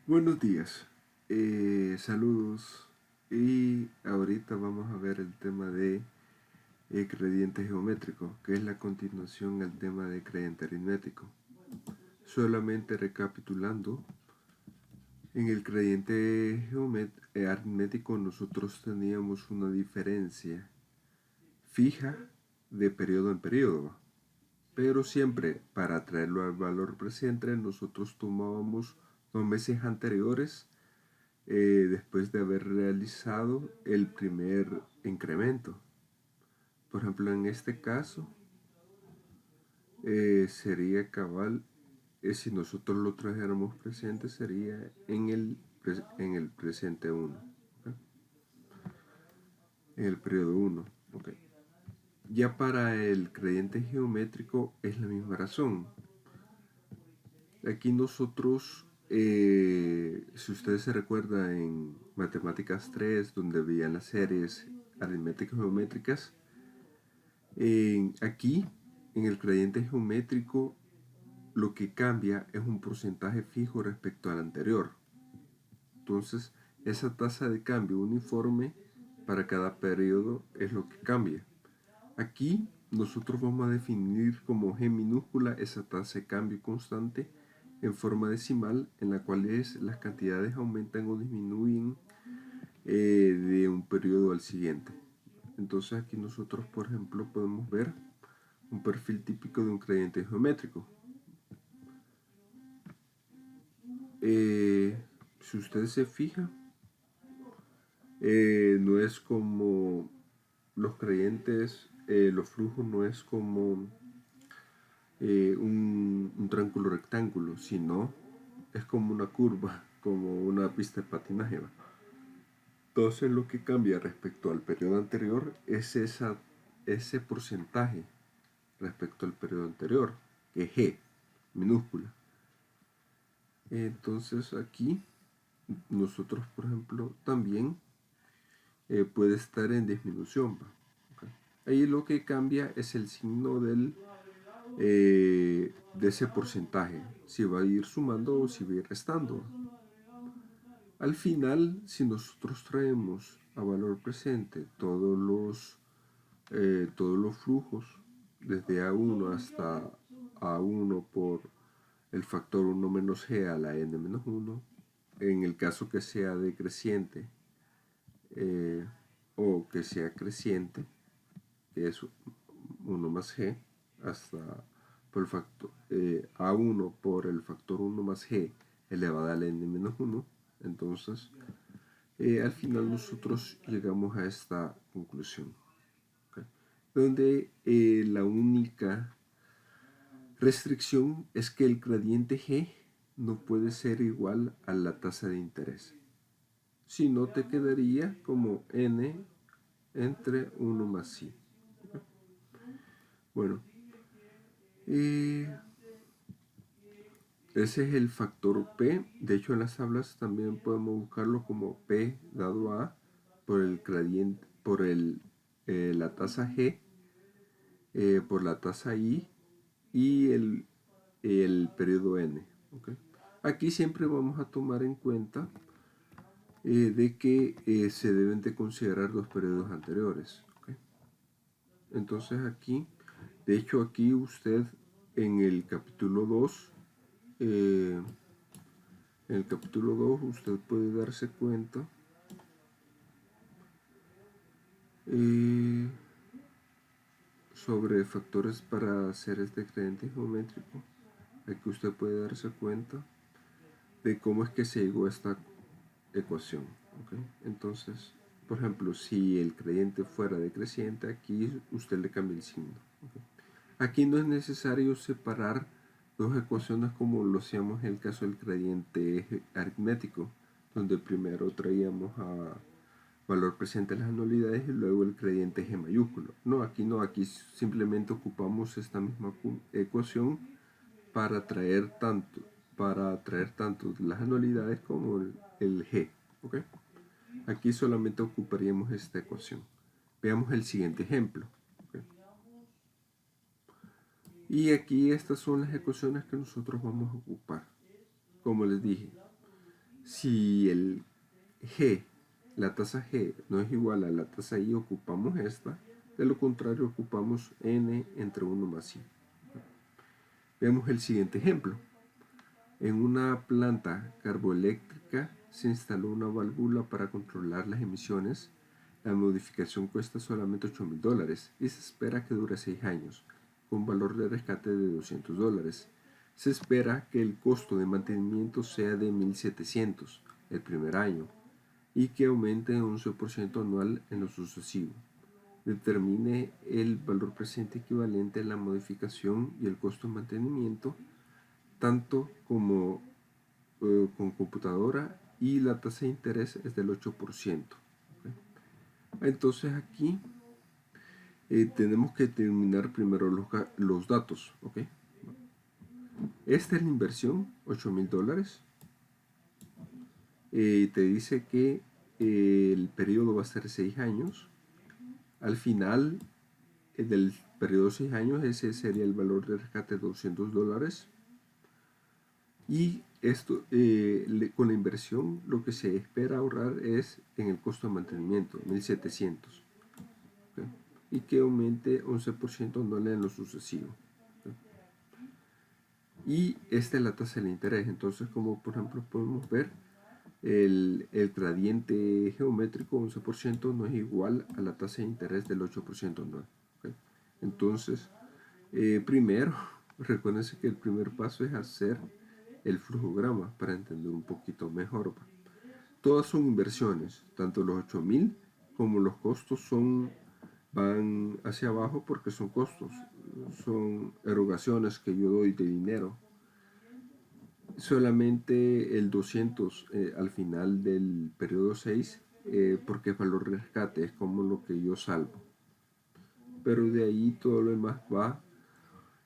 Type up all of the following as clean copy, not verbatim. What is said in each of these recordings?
Buenos días, saludos y ahorita vamos a ver el tema de gradiente geométrico, que es la continuación al tema de gradiente aritmético. Solamente recapitulando, en el gradiente aritmético nosotros teníamos una diferencia fija de periodo en periodo, pero siempre para traerlo al valor presente nosotros tomábamos los meses anteriores después de haber realizado el primer incremento. Por ejemplo, en este caso sería cabal, si nosotros lo trajéramos presente, sería en el presente 1, ¿okay? En el periodo 1. ¿Okay? Ya para el gradiente geométrico es la misma razón. Aquí nosotros, si ustedes se recuerdan en Matemáticas 3, donde veían las series aritméticas geométricas, aquí, en el gradiente geométrico, lo que cambia es un porcentaje fijo respecto al anterior. Entonces, esa tasa de cambio uniforme para cada periodo es lo que cambia. Aquí nosotros vamos a definir como G minúscula esa tasa de cambio constante en forma decimal, en la cual las cantidades aumentan o disminuyen de un periodo al siguiente. Entonces aquí nosotros, por ejemplo, podemos ver un perfil típico de un gradiente geométrico. Si usted se fija, no es como los gradientes, los flujos no es como un triángulo rectángulo, sino es como una curva, como una pista de patinaje. ¿Va? Entonces lo que cambia respecto al periodo anterior es ese porcentaje respecto al periodo anterior, que es G minúscula. Entonces aquí nosotros, por ejemplo, también puede estar en disminución. ¿Okay? Ahí lo que cambia es el signo de ese porcentaje, si va a ir sumando o si va a ir restando. Al final, si nosotros traemos a valor presente todos los flujos, desde A1 hasta A1 por el factor 1 menos G a la N menos 1, en el caso que sea decreciente o que sea creciente, que es 1 más G, hasta por el factor A1 por el factor 1 más G elevado a la N menos 1, entonces al final nosotros llegamos a esta conclusión, ¿okay? Donde la única restricción es que el gradiente G no puede ser igual a la tasa de interés. Si no, te quedaría como n entre 1 más i. ¿Okay? Bueno, ese es el factor P. De hecho, en las tablas también podemos buscarlo como P dado a por el gradiente, por la tasa G, por la tasa I y el periodo N. ¿Okay? Aquí siempre vamos a tomar en cuenta de que se deben de considerar los periodos anteriores. ¿Okay? Entonces aquí, de hecho aquí usted en el capítulo 2, en el capítulo 2 usted puede darse cuenta sobre factores para hacer este gradiente geométrico. Aquí usted puede darse cuenta de cómo es que se llegó a esta ecuación. ¿Okay? Entonces, por ejemplo, si el gradiente fuera decreciente, aquí usted le cambia el signo. ¿Okay? Aquí no es necesario separar dos ecuaciones como lo hacíamos en el caso del gradiente aritmético, donde primero traíamos a valor presente las anualidades y luego el gradiente G mayúsculo. No, aquí simplemente ocupamos esta misma ecuación para traer tanto las anualidades como el G. ¿Okay? Aquí solamente ocuparíamos esta ecuación. Veamos el siguiente ejemplo. ¿Okay? Y aquí estas son las ecuaciones que nosotros vamos a ocupar. Como les dije, si el G, la tasa G no es igual a la tasa I, ocupamos esta. De lo contrario, ocupamos N entre 1 más I. Veamos el siguiente ejemplo. En una planta carboeléctrica se instaló una válvula para controlar las emisiones. La modificación cuesta solamente $8,000 y se espera que dure 6 años, con valor de rescate de $200. Se espera que el costo de mantenimiento sea de $1,700 el primer año y que aumente un 11% anual en lo sucesivo. Determine el valor presente equivalente a la modificación y el costo de mantenimiento, tanto como con computadora, y la tasa de interés es del 8%. ¿Okay? Entonces aquí tenemos que determinar primero los datos. ¿Okay? Esta es la inversión, $8,000. Te dice que el periodo va a ser 6 años. Al final del periodo de 6 años, ese sería el valor de rescate de $200. Y esto, con la inversión, lo que se espera ahorrar es en el costo de mantenimiento, $1,700. ¿Okay? Y que aumente 11% anual en lo sucesivo. ¿Okay? Y esta es la tasa de interés. Entonces, como por ejemplo podemos ver, el gradiente geométrico 11% no es igual a la tasa de interés del 8% anual. ¿Okay? Entonces, primero, recuérdense que el primer paso es hacer el flujograma para entender un poquito mejor. Todas son inversiones, tanto los 8,000 como los costos van hacia abajo porque son costos, son erogaciones que yo doy de dinero. Solamente el 200 al final del periodo 6, porque es valor de rescate, es como lo que yo salvo. Pero de ahí todo lo demás va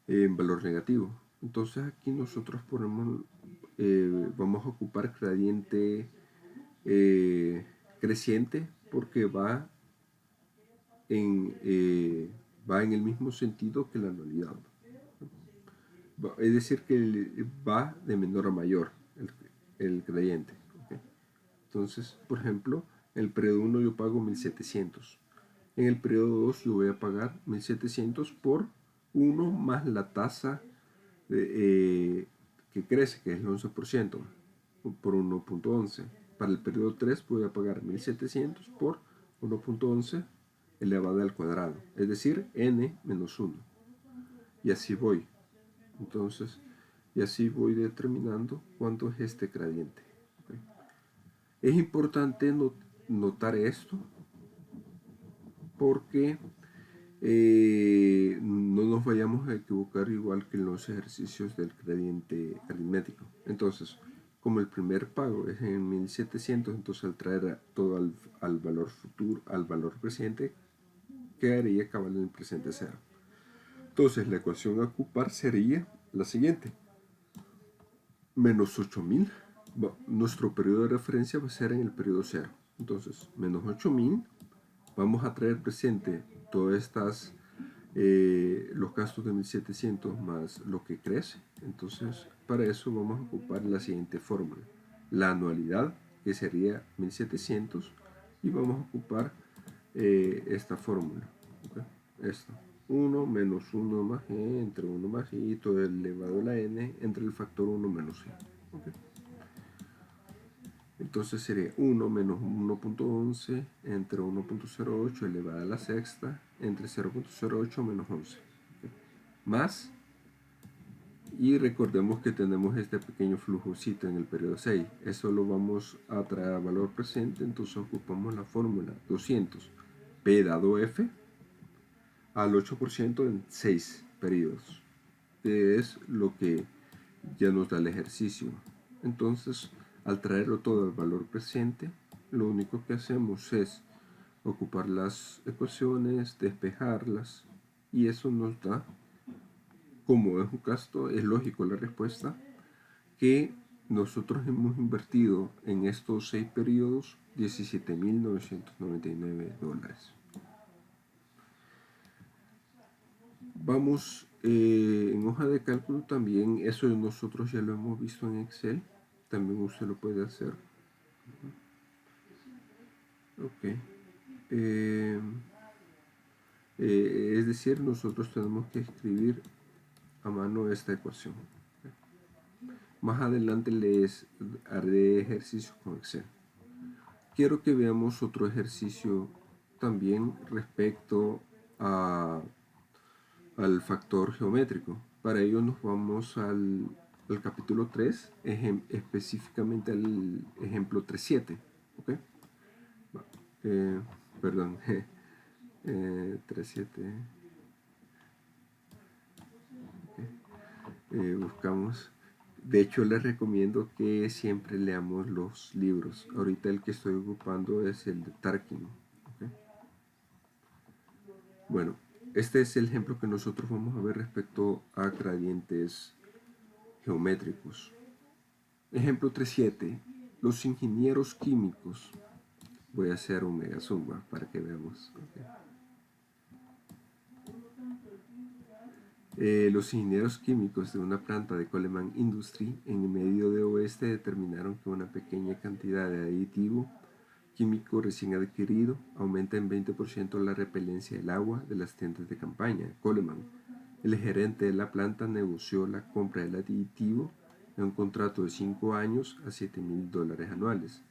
en valor negativo. Entonces aquí nosotros ponemos, vamos a ocupar gradiente creciente porque va en el mismo sentido que la anualidad. Es decir, que va de menor a mayor el gradiente. ¿Okay? Entonces, por ejemplo, en el periodo 1 yo pago 1,700. En el periodo 2 yo voy a pagar 1,700 por 1 más la tasa que crece, que es el 11%, por 1.11. Para el periodo 3 voy a pagar 1,700 por 1.11 elevado al cuadrado, es decir, n menos 1. Y así voy. Entonces, y así voy determinando cuánto es este gradiente. ¿Okay? Es importante notar esto porque no nos vayamos a equivocar igual que en los ejercicios del gradiente aritmético. Entonces, como el primer pago es en 1,700, entonces al traer todo al valor futuro, al valor presente, quedaría cabal en el presente cero. Entonces la ecuación a ocupar sería la siguiente: menos 8,000. Nuestro periodo de referencia va a ser en el periodo cero. Entonces, menos 8,000. Vamos a traer presente todas estas, los gastos de 1,700 más lo que crece. Entonces, para eso vamos a ocupar la siguiente fórmula: la anualidad, que sería 1,700, y vamos a ocupar esta fórmula. ¿Okay? Esta. 1 menos 1 más e entre 1 más i, todo elevado a la n entre el factor 1 menos i. ¿Okay? Entonces sería 1 menos 1.11 entre 1.08 elevado a la sexta entre 0.08 menos 11. ¿Okay? Más, y recordemos que tenemos este pequeño flujocito en el periodo 6. Eso lo vamos a traer a valor presente, entonces ocupamos la fórmula 200 P dado F al 8% en 6 periodos, que es lo que ya nos da el ejercicio. Entonces, al traerlo todo al valor presente, lo único que hacemos es ocupar las ecuaciones, despejarlas, y eso nos da, como es un gasto, es lógico la respuesta, que nosotros hemos invertido en estos 6 periodos $17,999. Vamos en hoja de cálculo también, eso nosotros ya lo hemos visto en Excel, también usted lo puede hacer. Ok. Eh, es decir, nosotros tenemos que escribir a mano esta ecuación. Más adelante les haré ejercicios con Excel. Quiero que veamos otro ejercicio también respecto al factor geométrico. Para ello nos vamos al capítulo 3, específicamente al ejemplo 3.7. ¿Okay? Eh, perdón, 3.7. Buscamos. De hecho, les recomiendo que siempre leamos los libros. Ahorita el que estoy ocupando es el de Tarkin. ¿Okay? Bueno, este es el ejemplo que nosotros vamos a ver respecto a gradientes geométricos. Ejemplo 3.7. Los ingenieros químicos. Voy a hacer un mega zoom para que veamos. Okay. Los ingenieros químicos de una planta de Coleman Industry en el medio de oeste determinaron que una pequeña cantidad de aditivo químico recién adquirido aumenta en 20% la repelencia del agua de las tiendas de campaña. Coleman, el gerente de la planta, negoció la compra del aditivo en un contrato de 5 años a $7,000 anuales.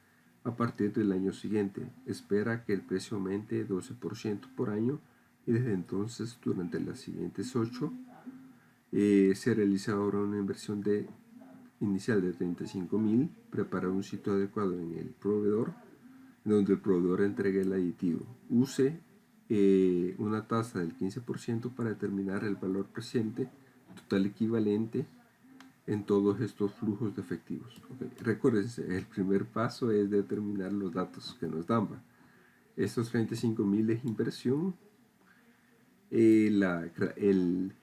A partir del año siguiente, espera que el precio aumente 12% por año y desde entonces, durante las siguientes 8, se realiza ahora una inversión inicial de $35,000, preparar un sitio adecuado en el proveedor, donde el proveedor entregue el aditivo. Use una tasa del 15% para determinar el valor presente total equivalente en todos estos flujos de efectivos. Okay. Recuérdense, el primer paso es determinar los datos que nos dan. Estos 35,000 es inversión. El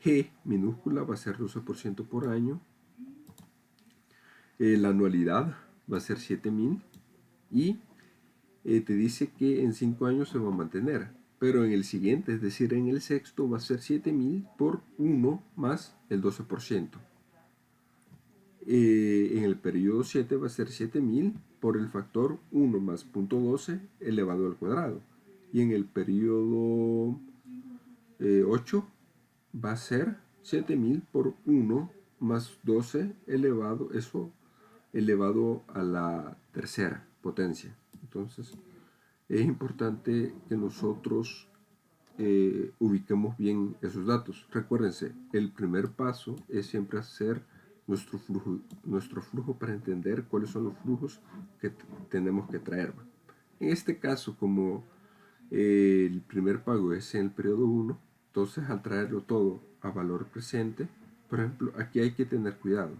G minúscula va a ser 12% por año. La anualidad va a ser 7,000 y te dice que en 5 años se va a mantener, pero en el siguiente, es decir, en el sexto, va a ser 7,000 por 1 más el 12%. En el periodo 7 va a ser 7,000 por el factor 1 más 0.12 elevado al cuadrado. Y en el periodo 8 va a ser 7,000 por 1 más 12 elevado a la tercera potencia. Entonces, es importante que nosotros ubiquemos bien esos datos. Recuérdense, el primer paso es siempre hacer nuestro flujo para entender cuáles son los flujos que tenemos que traer. En este caso, como el primer pago es en el periodo 1, entonces al traerlo todo a valor presente, por ejemplo, aquí hay que tener cuidado.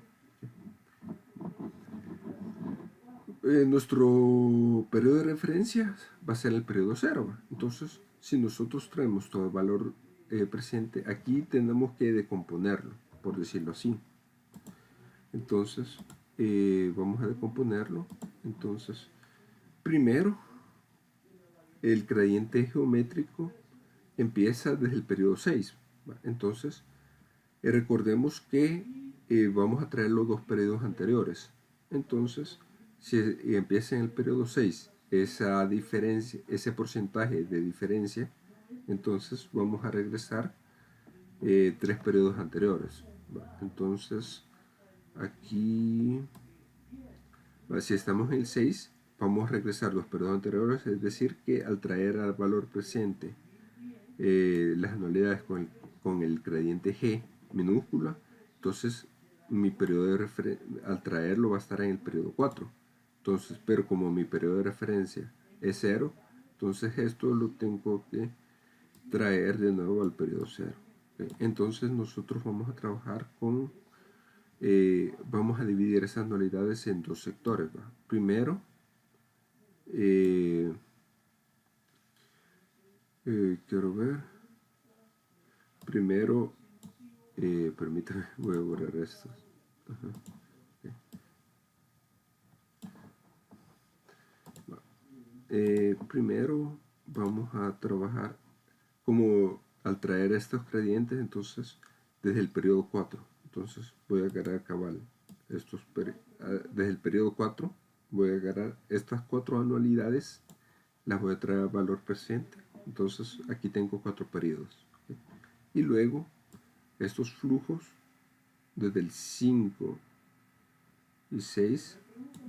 Nuestro periodo de referencia va a ser el periodo 0. Entonces, si nosotros traemos todo el valor presente, aquí tenemos que decomponerlo, por decirlo así. Entonces, vamos a decomponerlo. Entonces, primero, el gradiente geométrico empieza desde el periodo 6. Entonces, recordemos que vamos a traer los dos periodos anteriores. Entonces, si empieza en el periodo 6, esa diferencia, ese porcentaje de diferencia, entonces vamos a regresar 3 periodos anteriores. Entonces, aquí, si estamos en el 6, vamos a regresar los periodos anteriores, es decir, que al traer al valor presente las anualidades con el gradiente G minúscula, entonces mi periodo de al traerlo va a estar en el periodo 4. Entonces, pero como mi periodo de referencia es 0, entonces esto lo tengo que traer de nuevo al periodo 0. ¿Okay? Entonces nosotros vamos a trabajar con, vamos a dividir esas anualidades en dos sectores. ¿Va? Primero, quiero ver, primero, permítame, voy a borrar estos. Primero vamos a trabajar como al traer estos gradientes, entonces desde el periodo 4. Entonces voy a agarrar cabal estos desde el periodo 4, voy a agarrar estas 4 anualidades, las voy a traer al valor presente. Entonces aquí tengo 4 periodos. ¿Okay? Y luego estos flujos desde el 5 y 6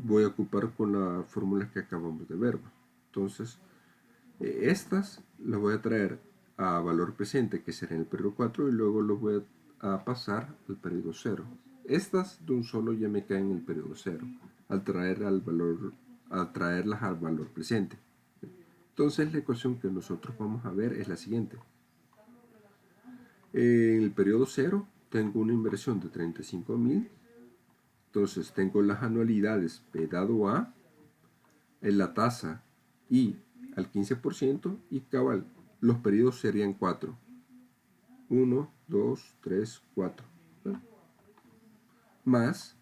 voy a ocupar con la fórmula que acabamos de ver. Entonces estas las voy a traer a valor presente, que será en el periodo 4, y luego los voy a pasar al periodo 0. Estas de un solo ya me caen en el periodo 0 al traerlas al valor presente. Entonces la ecuación que nosotros vamos a ver es la siguiente. En el periodo 0 tengo una inversión de 35.000. Entonces tengo las anualidades P dado A, en la tasa I al 15%, y cabal, los periodos serían 4. 1, 2, 3, 4. Más,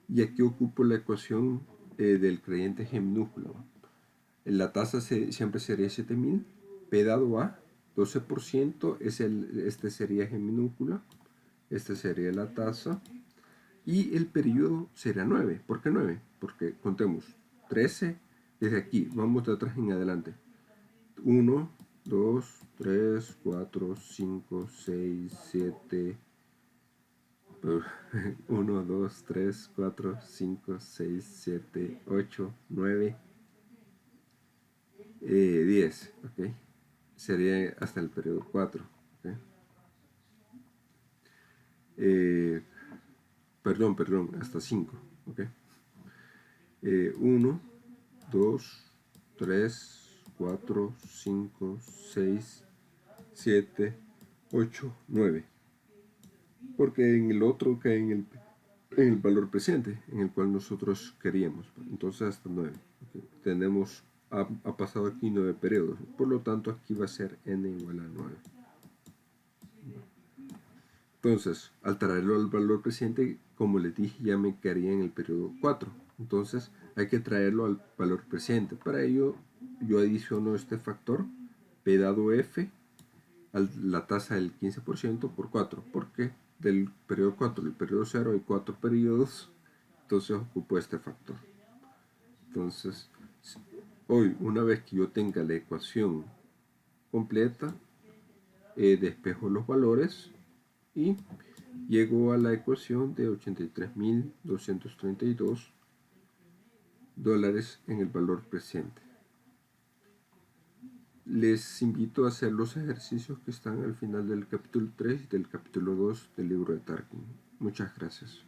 y aquí ocupo la ecuación del creyente G minúscula. La tasa siempre sería 7.000. P dado A, 12%, este sería G minúscula. Este sería la tasa. Y el periodo será 9. ¿Por qué 9? Porque contemos 13 desde aquí. Vamos de atrás en adelante. 1, 2, 3, 4, 5, 6, 7. 1, 2, 3, 4, 5, 6, 7, 8, 9, 10. ¿Okay? Sería hasta el periodo 4. ¿Okay? Perdón, hasta 5. ¿Okay? 1, 2, 3, 4, 5, 6, 7, 8, 9. Porque en el otro cae en el valor presente, en el cual nosotros queríamos. Entonces hasta 9. ¿Okay? Ha pasado aquí 9 periodos. Por lo tanto, aquí va a ser n igual a 9. Entonces, al traerlo al valor presente, como les dije, ya me quedaría en el periodo 4. Entonces, hay que traerlo al valor presente. Para ello, yo adiciono este factor, P dado F, a la tasa del 15% por 4. Porque del periodo 4 al periodo 0 hay 4 periodos. Entonces, ocupo este factor. Entonces, hoy, una vez que yo tenga la ecuación completa, despejo los valores y llego a la ecuación de $83.232 en el valor presente. Les invito a hacer los ejercicios que están al final del capítulo 3 y del capítulo 2 del libro de Tarkin. Muchas gracias.